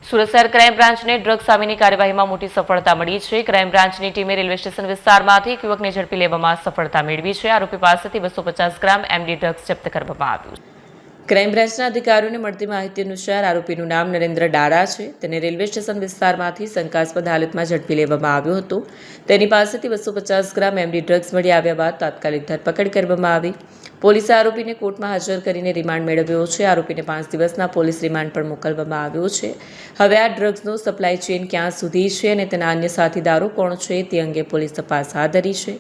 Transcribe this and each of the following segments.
સુરત શહેર crime બ્રાન્ચને drugs સામેની કાર્યવાહીમાં મોટી સફળતા મળી છે। ક્રાઇમ બ્રાન્ચની ટીમે રેલવે સ્ટેશન વિસ્તારમાંથી એક યુવકને ઝડપી લેવામાં સફળતા મેળવી છે। આરોપી પાસેથી 250 ગ્રામ એમડી ડ્રગ્સ જપ્ત કરવામાં આવ્યું છે। ક્રાઇમ બ્રાન્ચના અધિકારીઓને મળતી માહિતી અનુસાર આરોપીનું નામ નરેન્દ્ર ડારા છે। તેને રેલવે સ્ટેશન વિસ્તારમાંથી શંકાસ્પદ હાલતમાં ઝડપી લેવામાં આવ્યો હતો। તેની પાસેથી 250 ગ્રામ એમડી ડ્રગ્સ મળી આવ્યા બાદ તાત્કાલિક ધરપકડ કરવામાં આવી। પોલીસે આરોપીને કોર્ટમાં હાજર કરીને રિમાન્ડ મેળવ્યો છે। આરોપીને 5 દિવસના પોલીસ રિમાન્ડ પર મોકલવામાં આવ્યો છે। હવે આ ડ્રગ્સનો સપ્લાય ચેઇન ક્યાં સુધી છે અને તેના અન્ય સાથીદારો કોણ છે તે અંગે પોલીસ તપાસ હાથ ધરી છે।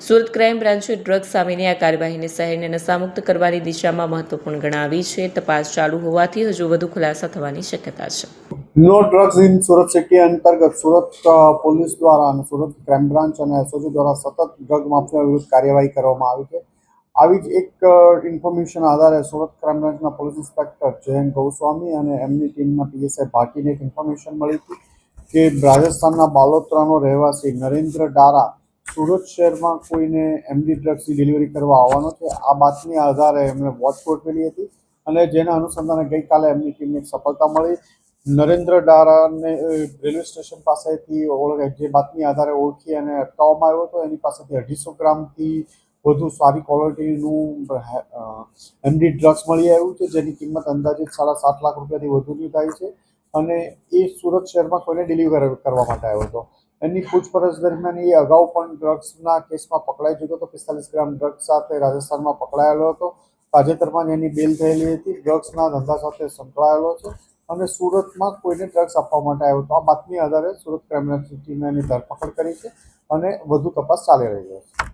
સુરત ક્રાઇમ બ્રાન્ચે ડ્રગ્સ સામેની આ કાર્યવાહીને શહેરને નશામુક્ત કરવાની દિશામાં મહત્વપૂર્ણ ગણાવી છે। તપાસ ચાલુ હોવાથી હજુ વધુ ખુલાસા થવાની શક્યતા છે। No drugs in Surat city અંતર્ગત સુરત પોલીસ દ્વારા અને સુરત ક્રાઇમ બ્રાન્ચ અને એસઓજી દ્વારા સતત ડ્રગ માફિયા વિરુદ્ધ કાર્યવાહી કરવામાં આવી છે। આવી જ એક ઇન્ફોર્મેશન આધારે સુરત ક્રાઇમ બ્રાન્ચના પોલીસ ઇન્સ્પેક્ટર જયંત ગૌસ્વામી અને એમની ટીમના પીએસઆઈ ભાટીને એક ઇન્ફોર્મેશન મળી હતી કે રાજસ્થાનના બાલોતરાનો રહેવાસી નરેન્દ્ર ડારા સુરત શહેરમાં કોઈને એમડી ડ્રગ્સની ડિલિવરી કરવા આવવાનો છે। આ બાતમી આધારે એમણે વોચ ગોઠવેલી હતી અને જેના અનુસંધાને ગઈકાલે એમની ટીમને એક સફળતા મળી। નરેન્દ્ર ડારાને રેલવે સ્ટેશન પાસેથી જે બાતમી આધારે ઓળખી અને અટકાવવામાં આવ્યો હતો। એની પાસેથી 250 ગ્રામથી વધુ સારી ક્વોલિટીનું એમડી ડ્રગ્સ મળી આવ્યું છે, જેની કિંમત અંદાજિત 7.5 લાખ રૂપિયાથી વધુની થાય છે અને એ સુરત શહેરમાં કોઈને ડિલિવર કરવા માટે આવ્યો હતો। એની પૂછપરછ દરમિયાન એ અગાઉ પણ ડ્રગ્સના કેસમાં પકડાઈ ચૂક્યો હતો। 45 ગ્રામ ડ્રગ્સ સાથે રાજસ્થાનમાં પકડાયેલો હતો। તાજેતરમાં જ એની બેલ થયેલી હતી। ડ્રગ્સના ધંધા સાથે સંકળાયેલો છે અને સુરતમાં કોઈને ડ્રગ્સ આપવા માટે આવ્યો હતો। આ બાતમી આધારે સુરત ક્રાઇમ બ્રાન્ચની ટીમે એની ધરપકડ કરી છે અને વધુ તપાસ ચાલી રહી છે।